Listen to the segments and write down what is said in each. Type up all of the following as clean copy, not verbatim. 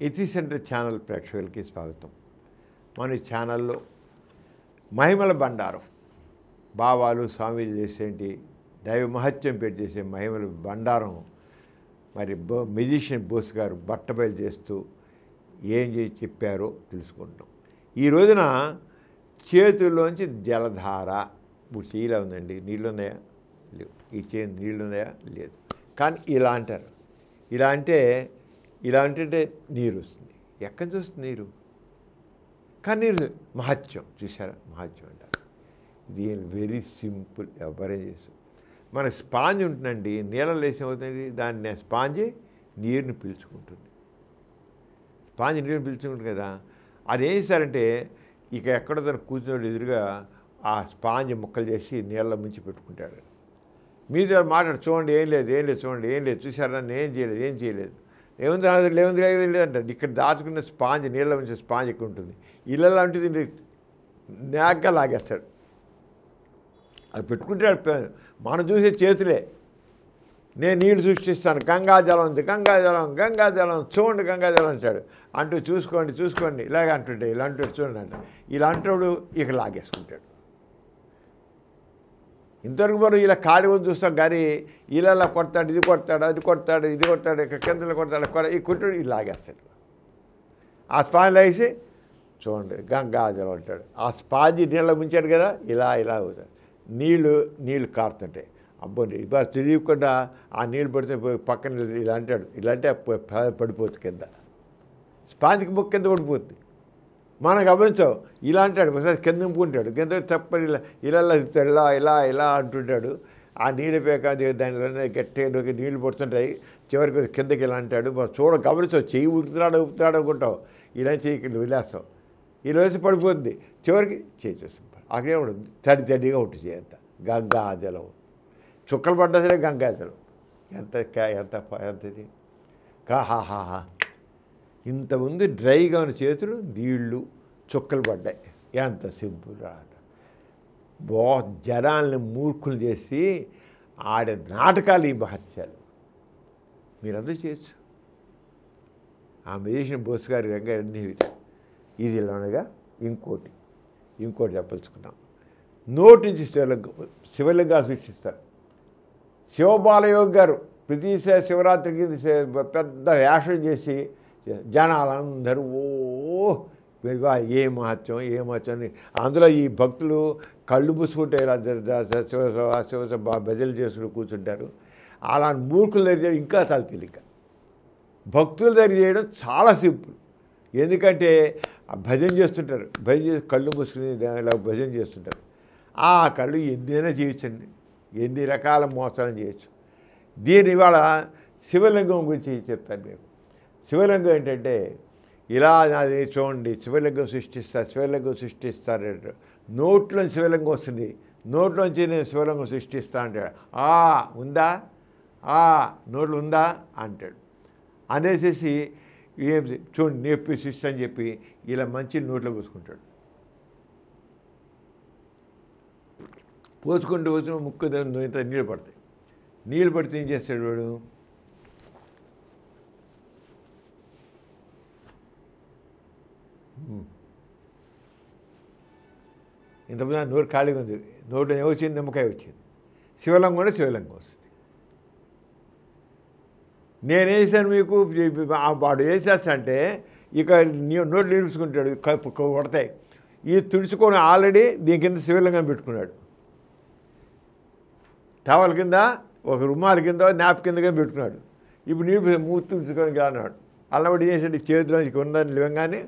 ఇతి centre channel ప్రేక్షకులకి స్వాగతం. మన ఈ ఛానల్లో మహిమల బండారం, భావాలు స్వామీజీ చేసేంటి దైవ మహత్యం పెట్టి చేసే మహిమల బండారం మరి మ్యూజిషియన్ బోస్ గారు బట్టబయలు చేస్తూ ఏం చేసి చెప్పారో తెలుసుకుంటాం. ఈ రోజున చేతుల్లోంచి జలధార, ఇప్పుడు చేయిలా ఉందండి, నీళ్ళు ఉన్నాయా లేవు, ఈ చేయి నీళ్ళు ఉన్నాయా లేదు, కానీ ఇలా అంటారు. ఇలా అంటే నీరు వస్తుంది. ఎక్కడి నుంచి వస్తుంది నీరు? కానీ నీరు మహత్యం చూసారా, మహత్యం అంటారు. ఇది వెరీ సింపుల్, ఎవరే చేసు. మన స్పాంజ్ ఉంటుందండి, నీళ్ళలో వేసి అవుతుంది, దాన్ని స్పాంజ్ నీరుని పీల్చుకుంటుంది. స్పాంజ్ నీరుని పీల్చుకుంటుంది కదా, అది ఏం చేశారంటే ఇక ఎక్కడో తను కూర్చున్నాడు ఎదురుగా ఆ స్పాంజ్ ముక్కలు చేసి నీళ్ళ ముంచి పెట్టుకుంటాడు. మీతో మాట్లాడు, చూడండి ఏం లేదు చూడండి ఏం లేదు చూసారా, నేను ఏం చేయలేదు ఏముంది అంటాడు. ఇక్కడ దాచుకున్న స్పాంజ్, నీళ్ళ నుంచి స్పాంజ్ ఎక్కువ ఉంటుంది, ఇళ్ళ ఉంటుంది నాగ్గా లాగేస్తాడు. అది పెట్టుకుంటాడు. మనం చూసే చేతులే, నేను నీళ్ళు సృష్టిస్తాను, గంగాజలం ఉంది, గంగాజలం చూడండి గంగాజలం అంటాడు. అంటూ చూసుకోండి ఇలాగ అంటుంటే ఇలా అంటాడు, చూడండి అంట. ఇలా అంటాడు, ఇక లాగేసుకుంటాడు. ఇంతవరకు మనం ఇలా ఖాళీ వచ్చి చూస్తాం, కానీ ఇలా కొడతాడు, ఇది కొడతాడు ఇక కిందలో కొడతాడు, ఈ కుట్టాడు, ఇది లాగేస్తాడు. ఆ స్పాంజ్ లాగేసి చూడండి గంగాజలం అంటాడు. ఆ స్పాంజ్ నీళ్ళ ముంచాడు కదా, ఇలా అవుతాడు. నీళ్ళు కారుతుంటాయి. అబ్బో ఇవాళ తెలియకుండా ఆ నీళ్ళు పడితే పక్కన ఇలా అంటాడు. ఇలా అంటే పడిపోతుంది కింద, స్పాంజ్కి ముక్క కింద పడిపోతుంది. మనం గమనించాం. ఇలా అంటాడు, ఒకసారి కింద నింపుకుంటాడు, కింద తప్పని ఇలా అంటుంటాడు. ఆ నీళ్ళు పేక దానిలో గట్టిగా నీళ్ళు పడుతుంటాయి. చివరికి కిందకి ఇలా అంటాడు. మనం గమనించావు, చెయ్యి ఊపుతున్నాడు అనుకుంటాం, ఇలా చెయ్యి వదిలేస్తాం, ఇలా వేసి పడిపోతుంది. చివరికి చేయి చూస్తాం, అక్కడే ఉంటుంది తడిగా ఉంటుంది చేయంత. గంగాజలం చుక్కలు పడ్డా సరే గంగాజలం. ఎంతది హాహా. ఇంతకుముందు డ్రైగా ఉన్న చేతులు నీళ్ళు చుక్కలు పడ్డాయి. ఎంత సింపుల్ రాట. జనాల్ని మూర్ఖులు చేసి ఆడే నాటకాలు ఈ మహత్యాలు మీరందరూ చేయొచ్చు. ఆ మ్యూజిషియన్ బోస్ గారి రంగా అన్నీ ఇది ఇలాగా. ఇంకోటి చెప్పలుచుకున్నాం. నోటి నుంచి శివలింగాలు సృష్టిస్తారు. శివబాలయోగి గారు ప్రతి శివరాత్రికి పెద్ద వేషం చేసి జనాలందరూ ఏ మహత్యం అని. అందులో ఈ భక్తులు కళ్ళు మూసుకుంటే ఇలా శివ భజనలు చేసుకుని కూర్చుంటారు. అలా మూర్ఖుల దగ్గర ఇంకా చాలా తేలిక. భక్తుల దగ్గర చేయడం చాలా సింపుల్. ఎందుకంటే భజన చేస్తుంటారు, భజన చేసి కళ్ళు మూసుకుని ఇలా భజన చేస్తుంటారు. ఆ కళ్ళు ఎన్నైనా చేయొచ్చండి, ఎన్ని రకాల మోసాలను చేయొచ్చు. దీని ఇవాళ శివలింగం గురించి చెప్తాను మీకు. శివలింగం ఏంటంటే ఇలా అది చూడండి, శివలింగం సృష్టిస్తారు. నోట్లోంచి శివలింగం వస్తుంది, నోట్లోంచి నేను శివలింగం సృష్టిస్తా అంటాడు. ఉందా, నోట్లు ఉందా అంటాడు. అనేసేసి ఏం చూడండి నొప్పి సృష్టి అని చెప్పి ఇలా మంచి నోట్లో పోసుకుంటాడు. పోసుకుంటూ ముక్కు ఇంత నీళ్ళు పడతాయి. నీళ్ళు పడితే ఏం చేస్తాడు వాడు? ఇంతకుముందు నోరు ఖాళీగా ఉంది, నోట్లో ఏమొచ్చింది? నిమ్మకాయ వచ్చింది. శివలింగం కూడా శివలింగం వస్తుంది. నేనేం చేశాను మీకు, వాడు ఏం చేస్తా అంటే ఇక నోట్లు నిలుచుకుంటాడు, కొడతాయి. ఈ తుడుచుకొని ఆల్రెడీ దీని కింద శివలింగం పెట్టుకున్నాడు. టవల్ కింద, ఒక రుమాల కింద, నాప్ కిందగా పెట్టుకున్నాడు. ఇప్పుడు నీళ్ళు మూర్తి తుడుచుకొని అన్నాడు. అల్లబడి చేసాడు, చేతిలో ఉందని లేవగానే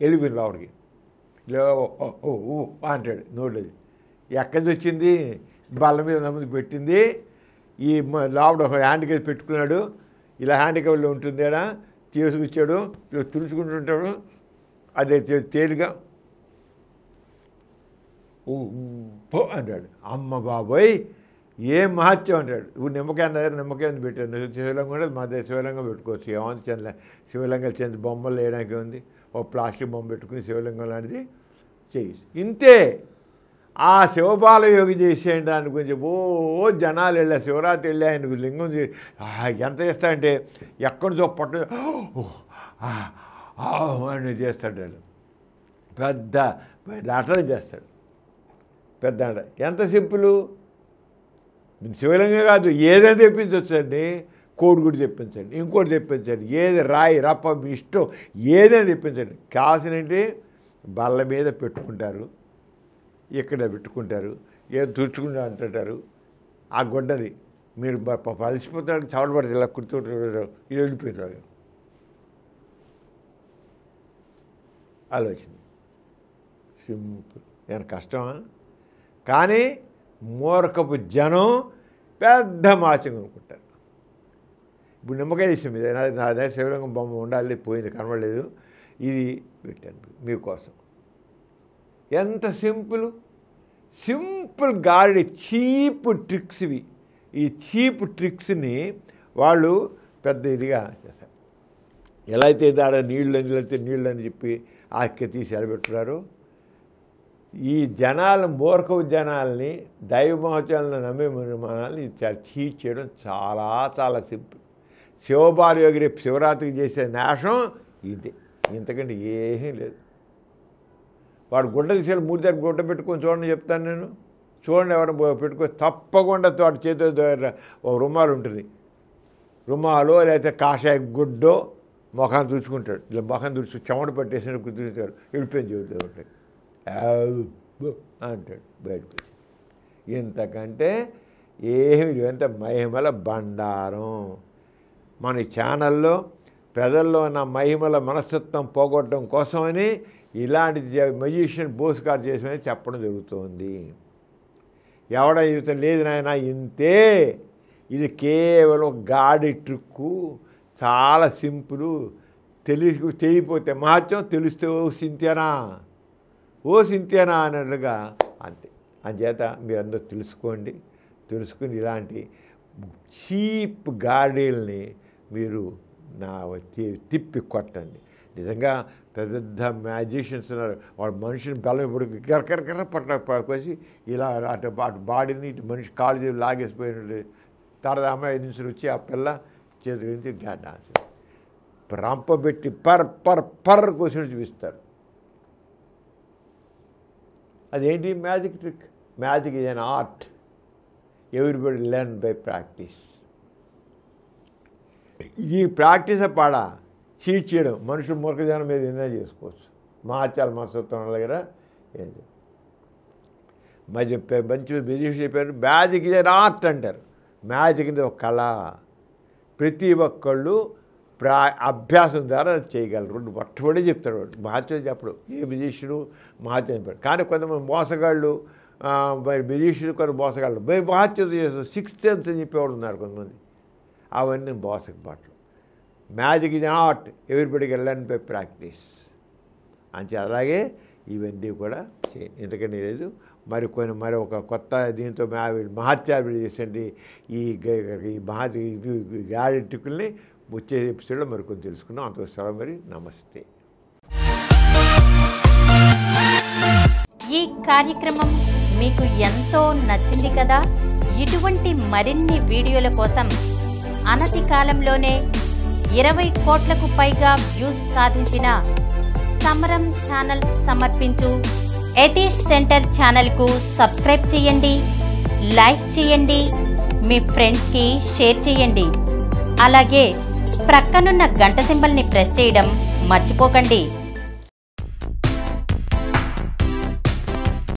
వెళ్ళిపోయింది లోపలికి. అంటాడు. నోట్లేదు ఎక్కడి నుంచి వచ్చింది? బల్ల మీద నమ్మది పెట్టింది. ఈ లోపల ఒక హ్యాండిక్యాప్ పెట్టుకున్నాడు, ఇలా హ్యాండిక్యాప్లో ఉంటుంది, ఆడ తీసుకొచ్చాడు, ఇలా తుడుచుకుంటుంటాడు. అదే తేలిగా అంటాడు. అమ్మ బాబోయ్ ఏం మహత్యం అంటాడు. ఇప్పుడు నిమ్మకాయ పెట్టాడు. శివలింగం కూడా మా దగ్గర శివలింగం పెట్టుకోవచ్చు, ఏమంది శివలింగాలు చెంది బొమ్మలు వేయడానికి ఉంది. ఓ ప్లాస్టిక్ బొమ్మ పెట్టుకుని శివలింగం లాంటిది చేయొచ్చు. ఇంతే. ఆ శివబాలయోగి చేసే దాని గురించి జనాలు వెళ్ళా శివరాత్రి వెళ్ళి ఆయన లింగం ఎంత చేస్తాడంటే ఎక్కడి నుంచో పట్టు అని చేస్తాడు. వాళ్ళు పెద్ద అటనే చేస్తాడు. పెద్ద ఎంత సింపుల్. శివలింగం కాదు, ఏదైనా తెప్పించవచ్చండి. కోడిగుడి తెప్పించండి, ఇంకోటి తెప్పించండి, ఏది రాయి రప్ప మీ ఇష్టం ఏదైనా తెప్పించండి. కాసినంటే బల్ల మీద పెట్టుకుంటారు, ఇక్కడ పెట్టుకుంటారు, ఏదో తుడుచుకుంటా అంటుంటారు. ఆ గుడ్డది మీరు పలిసిపోతాడు, చవట పడితే ఇలా కుర్తుంటారు, ఇది వెళ్ళిపోతారు. ఆలోచన సింపుల్. నేను కష్టమా? కానీ మూర్ఖపు జనం పెద్ద మాచం అనుకుంటారు. ఇప్పుడు నిమ్మకాయ తీసాం మీద నా దగ్గర శివలింగం బొమ్మ ఉండాలి, పోయింది, కనబడలేదు, ఇది పెట్టాను మీకోసం. ఎంత సింపుల్. సింపుల్ గాడి చీప్ ట్రిక్స్ ఇవి. ఈ చీప్ ట్రిక్స్ని వాళ్ళు పెద్ద ఇదిగా చేస్తారు. ఎలా అయితే దాడ నీళ్ళు అయితే నీళ్ళు అని చెప్పి ఆక్కి తీసి ఎలబెట్టున్నారు. ఈ జనాలు మూర్ఖపు జనాల్ని దైవ మహత్యాలను నమ్మే మనల్ని చీట్ చేయడం చాలా చాలా సింపుల్. శివబాలయోగి రేపు శివరాత్రికి చేసే నాశం ఇదే, ఇంతకంటే ఏమీ లేదు. వాడు గుడ్డ తీసేయాలి, మూడు దగ్గర గుడ్డ పెట్టుకొని చూడండి చెప్తాను నేను. చూడండి ఎవరు పెట్టుకొని తప్పకుండా వాటి చేతిలో ఒక రుమాలు ఉంటుంది, రుమాలు లేకపోతే కాషాయ గుడ్డో ముఖాన్ని తుడుచుకుంటాడు. ఇలా ముఖాన్ని తుడుచు చెమట పట్టేసి కుదురుతాడు, వెళ్ళిపోయింది చెబుతూ ఉంటాడు అంటాడు బయటకు వచ్చి. ఇంతకంటే ఏమి ఎంత మహిమల బండారం. మన ఛానల్లో ప్రజల్లో ఉన్న మహిమల మనస్తత్వం పోగొట్టడం కోసమని ఇలాంటి మెజిషియన్ బోస్కార్ చేసామని చెప్పడం జరుగుతుంది. ఎవడ జీవితం లేదు నాయన, ఇంతే, ఇది కేవలం గాడి ట్రిక్కు, చాలా సింపుల్. తెలియపోతే మహత్యం, తెలిస్తే ఓ సింత్యానా అన్నట్లుగా అంతే. అంచేత మీరందరూ తెలుసుకుని ఇలాంటి చీప్ గాడీల్ని మీరు తిప్పి కొట్టండి. నిజంగా పెద్ద పెద్ద మ్యాజిషియన్స్ ఉన్నారు, వాడు మనిషిని బలం ఇప్పుడు కరకరకర పట్టుకోసి ఇలా అటు బాడీని ఇటు మనిషి కాలు లాగేసిపోయినట్టు. తర్వాత అమ్మాయి నుంచి వచ్చి ఆ పిల్ల చేతి నుంచి డాన్స్ రంపబెట్టి పర్ కోసం చూపిస్తారు. అదేంటి magic trick? Magic is an art, everybody learn by practice. ఈ ప్రాక్టీస్ పాడా చీట్ చేయడం, మనుషులు మూర్ఖజనం మీద ఎంజాయ్ చేసుకోవచ్చు. మహాచాల మనస్తత్వం దగ్గర మంచి బిజినెస్ చెప్పారు. మ్యాజిక్ ఈజ్ అన్ ఆర్ట్ అంటారు. మ్యాజిక్ అనేది ఒక కళ. ప్రతి ఒక్కళ్ళు అభ్యాసం ద్వారా చేయగలరు. మొట్టమొదటి చెప్తాడు వాడు, మహాత్యం చెప్పడు. ఏ బిజిషుడు మహాత్యం చెప్పాడు. కానీ కొంతమంది మోసగాళ్ళు, మరి బిజిషుడు కొన్ని మోసగాళ్ళు మహాత్యం చేస్తారు. 6th సెన్స్ అని చెప్పేవాడు ఉన్నారు కొంతమంది. అవన్నీ మోసక పాటలు. మ్యాజిక్ ఇస్ ఆర్ట్, ఎవ్రీబడికి లెర్న్ బై ప్రాక్టీస్ అని. అలాగే ఇవన్నీ కూడా చేయండి, ఎందుకంటే లేదు. మరి ఒక కొత్త దీంతో మహత్యాలు చేసండి. ఈ గాడి టిక్కుల్ని వచ్చే ఎపిసోడ్లో మరికొన్ని తెలుసుకున్నాం. అంతకు సెలవు, మరి నమస్తే. ఈ కార్యక్రమం మీకు ఎంతో నచ్చింది కదా. ఇటువంటి మరిన్ని వీడియోల కోసం అనతి కాలంలోనే 20 కోట్లకు పైగా వ్యూస్ సాధించిన సమరం ఛానల్ సమర్పించు యతీష్ సెంటర్ ఛానల్కు సబ్స్క్రైబ్ చేయండి, లైక్ చేయండి, మీ ఫ్రెండ్స్కి షేర్ చేయండి. అలాగే ప్రక్కనున్న గంట సింబల్ని ప్రెస్ చేయడం మర్చిపోకండి.